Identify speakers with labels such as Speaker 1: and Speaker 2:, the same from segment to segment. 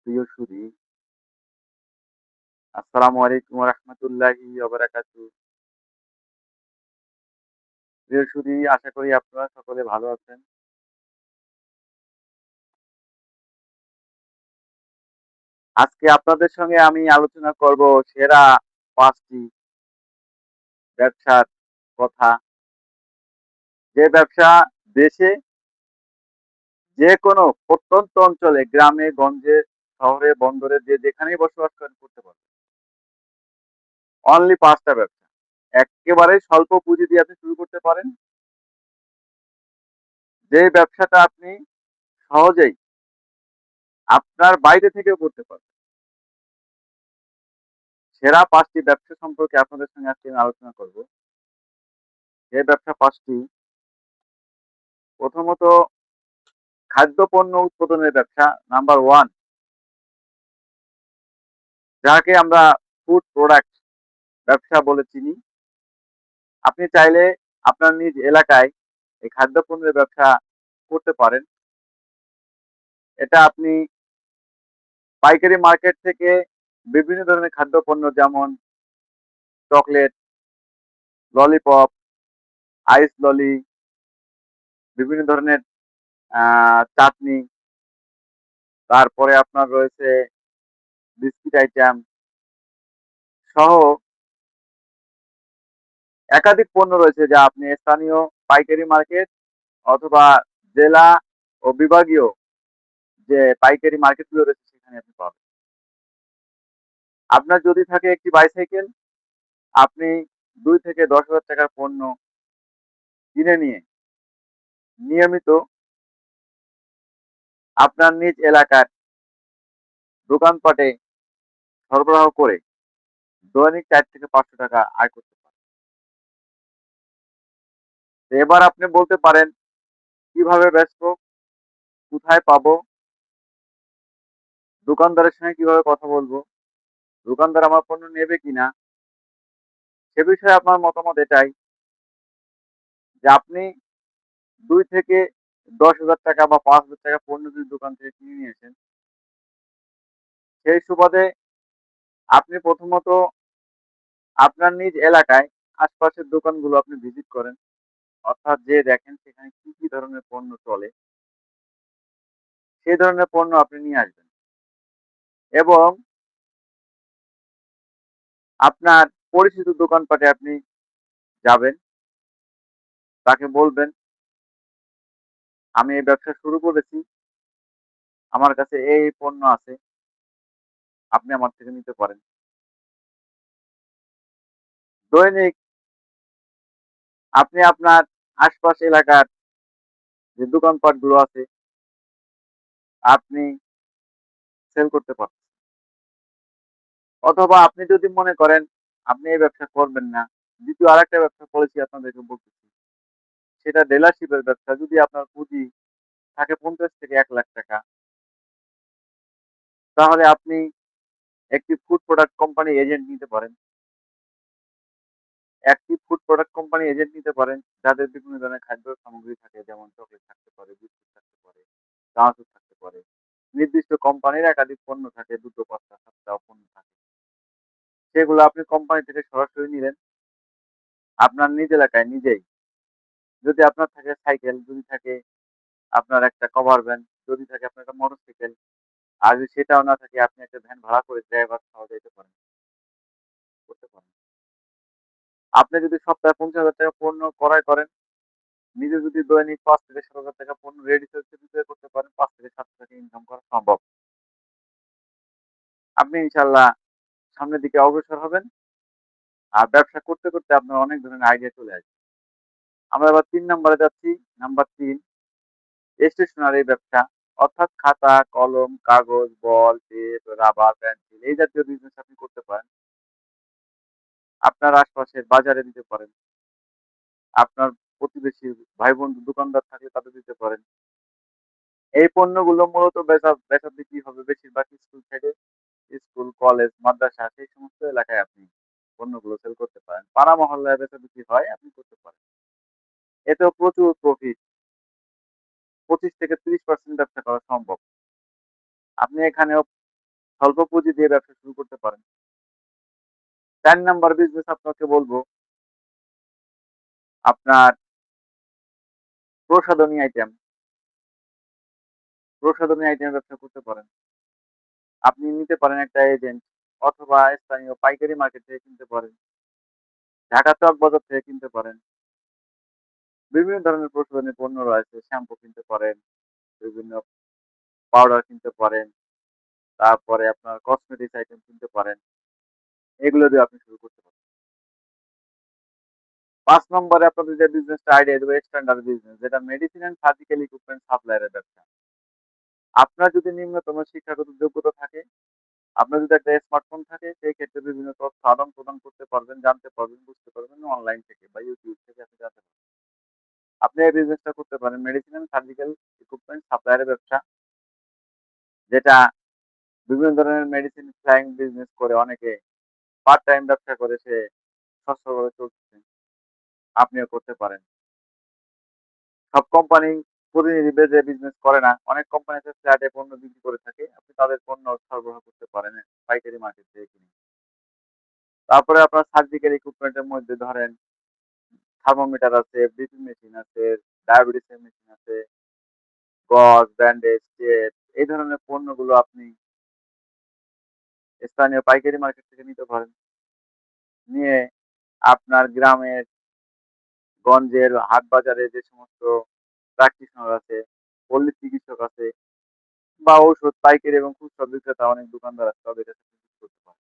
Speaker 1: প্রিয় সুধী, আসসালামু আলাইকুম ওয়া রাহমাতুল্লাহি ওয়া বারাকাতুহু। প্রিয় সুধী, আশা করি আপনারা সকলে ভালো আছেন। আজকে আপনাদের সঙ্গে আমি আলোচনা করব সেরা ৫ টি ব্যবসার কথা। যে ব্যবসা দেশে যেকোনো প্রত্যন্ত অঞ্চলে গ্রামে গঞ্জে, শহরে, বন্দরে যে যেখানেই বসবাস করেন করতে পারবেন। অনলি ৫ টা ব্যবসা। এক্কেবারে স্বল্প পুঁজি দিয়ে আপনি শুরু করতে পারেন। যে ব্যবসাটা আপনি সহজেই আপনার বাইরে থেকেও করতে পারবেন। সেরা ৫ টি ব্যবসা সম্পর্কে আপনাদের সঙ্গে আজকে আমি আলোচনা করব। যে ব্যবসা ৫ টি, প্রথমত খাদ্যপণ্য উৎপাদনের ব্যবসা নাম্বার 1, যাকে আমরা ফুড প্রোডাক্ট ব্যবসা বলে চিনি। আপনি চাইলে আপনার নিজ এলাকায় এই খাদ্যপণ্যের ব্যবসা করতে পারেন। এটা আপনি পাইকারি মার্কেট থেকে বিভিন্ন ধরনের খাদ্যপণ্য যেমন চকলেট, ললিপপ, আইস ললি, বিভিন্ন ধরনের চাটনি, তারপরে আপনার রয়েছে বিস্কিট আইটেম সহ একাধিক পণ্য রয়েছে যা আপনি স্থানীয় পাইকারি মার্কেট অথবা জেলা ও বিভাগীয় যে পাইকারি মার্কেটগুলো রয়েছে সেখানে আপনি পাবেন। আপনার যদি থাকে একটি বাইসাইকেল, আপনি ২ থেকে ১০,০০০ টাকার পণ্য কিনে নিয়ে নিয়মিত আপনার নিজ এলাকার দোকানপাটে সরবরাহ করে দৈনিক ৪ থেকে ৫০০ টাকা আয় করতে পারেন। তো এবার আপনি বলতে পারেন কিভাবে বেচবো, কোথায় পাবো, দোকানদারের সঙ্গে কিভাবে কথা বলবো, দোকানদার আমার পণ্য নেবে কিনা? সে বিষয়ে আপনার মতামত এটাই যে আপনি ২ থেকে ১০,০০০ টাকা বা ৫,০০০ টাকা পণ্য যদি দোকান থেকে কিনে নিয়ে আসেন, সেই সুবাদে আপনি প্রথমত আপনার নিজ এলাকায় আশপাশের দোকানগুলো আপনি ভিজিট করেন। অর্থাৎ যেয়ে দেখেন সেখানে কি, কি ধরনের পণ্য চলে, সেই ধরনের পণ্য আপনি নিয়ে আসবেন। এবং আপনার পরিচিত দোকানপাটে আপনি যাবেন, তাকে বলবেন, "আমি এই ব্যবসা শুরু করেছি। আমার কাছে এই পণ্য আছে। আপনি আমার থেকে নিতে পারেন।" দৈনিক আপনি আপনার আশপাশ এলাকার যে দোকানপাটগুলো আছে, আপনি সেল করতে পারবেন। অথবা আপনি যদি মনে করেন আপনি এই ব্যবসা করবেন না, দ্বিতীয় আরেকটা ব্যবসার পলিসি আপনাদেরকে বলতেছি। সেটা ডিলারশিপের ব্যবসা। যদি আপনার পুঁজি থাকে ৫০ থেকে ৳১,০০,০০০, তাহলে আপনি একটি ফুড প্রোডাক্ট কোম্পানি এজেন্ট নিতে পারেন। একটি ফুড প্রোডাক্ট কোম্পানি এজেন্ট নিতে পারেন, যাদের বিভিন্ন ধরনের খাদ্য সামগ্রী থাকে যেমন চকলেট থাকতে পারে, বিস্কুট থাকতে পারে, চানাচুর থাকতে পারে। নির্দিষ্ট কোম্পানির একাধিক পণ্য থাকে, ২ টো ৫ টা ৭ টা পণ্য থাকে। সেগুলো আপনি কোম্পানি থেকে সরাসরি নিলেন আপনার নিজ এলাকায় নিজেই। যদি আপনার থাকে সাইকেল, যদি থাকে আপনার একটা কভার ভ্যান, যদি থাকে আপনার একটা মোটরসাইকেল, আর যদি সেটাও না থাকে আপনি একটা ভ্যান ভাড়া করে ড্রাইভার সহ যাইতে পারেন, করতে পারেন। আপনি যদি সপ্তাহে ৳৫০,০০০ পণ্য ক্রয় করেন, নিজে যদি দৈনিক ৫ থেকে ৳৭,০০০ পণ্য রেডি সেলস এ বিক্রয় করতে পারেন, ৳৫ থেকে ৳৭০০ ইনকাম করা সম্ভব। আপনি ইনশাআল্লাহ সামনের দিকে অগ্রসর হবেন। আর ব্যবসা করতে, করতে আপনার অনেক ধরনের আইডিয়া চলে আসবে। আমরা এবার ৩ নাম্বারে যাচ্ছি। নাম্বার ৩, স্টেশনারি ব্যবসা। অর্থাৎ খাতা, কলম, কাগজ, বল, টেপ, রাবার, পেন্সিল এই জাতীয় বিজনেস আপনি করতে পারেন। আপনার আশপাশের বাজারে দিতে পারেন। আপনার প্রতিবেশী ভাই-বন্ধু দোকানদার থাকলে তাদের দিতে পারেন। এই পণ্যগুলো মূলত বেচা-বিক্রি হবে বেশিরভাগ স্কুল থেকে। স্কুল, কলেজ, মাদ্রাসা সেই সমস্ত এলাকায় আপনি পণ্যগুলো সেল করতে পারেন। পাড়া মহল্লায় বেচা-বিক্রি হয়, আপনি করতে পারেন। এতেও প্রচুর প্রফিট। ২৫ থেকে ৩০% ব্যবসা করা সম্ভব। আপনি এখানেও স্বল্প পুঁজি দিয়ে ব্যবসা শুরু করতে পারেন। ৪ নাম্বার বিজনেস আপনাকে বলব, আপনার প্রসাধনী আইটেম, প্রসাধনী আইটেমের ব্যবসা করতে পারেন। আপনি নিতে পারেন একটা এজেন্ট অথবা স্থানীয় পাইকারি মার্কেট থেকে কিনতে পারেন। ঢাকা চক বাজার থেকে কিনতে পারেন। বিভিন্ন ধরনের প্রসাধনী পণ্য রয়েছে। শ্যাম্পু কিনতে পারেন, বিভিন্ন পাউডার কিনতে পারেন, তারপরে আপনার কসমেটিক্স আইটেম কিনতে পারেন। এগুলো দিয়ে আপনি শুরু করতে পারেন। ৫ নম্বরে আপনাদের যে বিজনেসটা আইডিয়া দেব স্ট্যান্ডার্ড বিজনেস, যেটা medicine and surgical equipment supplier এর ব্যবসা। আপনার যদি নিম্নতম শিক্ষাগত যোগ্যতা থাকে, আপনার যদি একটা স্মার্টফোন থাকে, সেই ক্ষেত্রে বিভিন্ন তথ্য আদান-প্রদান করতে পারবেন, জানতে পারবেন, বুঝতে পারবেন অনলাইন থেকে বা YouTube থেকে আপনি জানতে পারবেন। আপনি এই বিজনেসটা করতে পারেন medicine and surgical equipment supplier এর ব্যবসা, যেটা বিভিন্ন ধরনের মেডিসিন ফ্লাইং বিজনেস করে অনেকে পার্ট টাইম ব্যবসা করে সে সচ্ছলভাবে চলতেছে। আপনিও করতে পারেন। সব কোম্পানি প্রতিনিধি বেচে বিজনেস করে না। অনেক কোম্পানি আছে ফ্ল্যাটে পণ্য বিক্রি করে থাকে। আপনি তাদের পণ্য সরবরাহ করতে পারেন পাইকারি মার্কেট থেকে কিনে। তারপরে আপনার সার্জিক্যাল ইকুইপমেন্ট এর মধ্যে ধরেন থার্মোমিটার আছে, বিপি মেশিন আছে, ডায়াবেটিসের মেশিন আছে, গজ, ব্যান্ডেজ, টেপ এই ধরনের পণ্যগুলো আপনি স্থানীয় পাইকারি মার্কেট থেকে নিতে পারেন। নিয়ে আপনার গ্রামের গঞ্জের হাট বাজারে যে সমস্ত প্র্যাকটিশনার আছে, পল্লী চিকিৎসক আছে বা ঔষধ পাইকারি এবং খুচরা বিক্রেতা অনেক দোকানদার আছে তাদের কাছে বিক্রি করতে পারেন।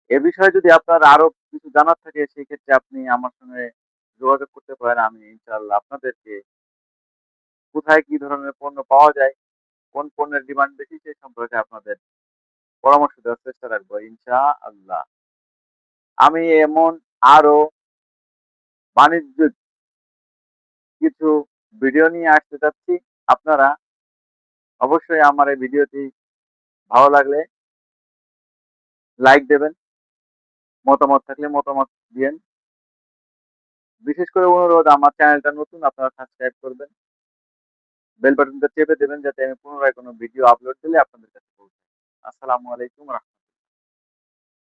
Speaker 1: এ বিষয়ে যদি আপনার আরো কিছু জানার থাকে সেক্ষেত্রে আপনি আমার সঙ্গে যোগাযোগ করতে পারেন। আমি ইনশাআল্লাহ আপনাদেরকে কোথায় কি ধরনের পণ্য পাওয়া যায়, কোন পণ্যের ডিমান্ড বেশি সেই সম্পর্কে আপনাদের পরামর্শ দেওয়ার চেষ্টা রাখবো ইনশাআল্লাহ। আমি এমন আরো বাণিজ্যিক কিছু ভিডিও নিয়ে আসতে চাচ্ছি। আপনারা অবশ্যই আমার এই ভিডিওটি ভালো লাগলে লাইক দেবেন, মতামত থাকলে মতামত দিয়েন। বিশেষ করে অনুরোধ আমার চ্যানেলটা নতুন আপনারা সাবস্ক্রাইব করবেন। বেল বাটনটা চেপে দেবেন যাতে আমি পুনরায় কোনো ভিডিও আপলোড দিলে আপনাদের কাছে পৌঁছায়। আসসালামু আলাইকুম।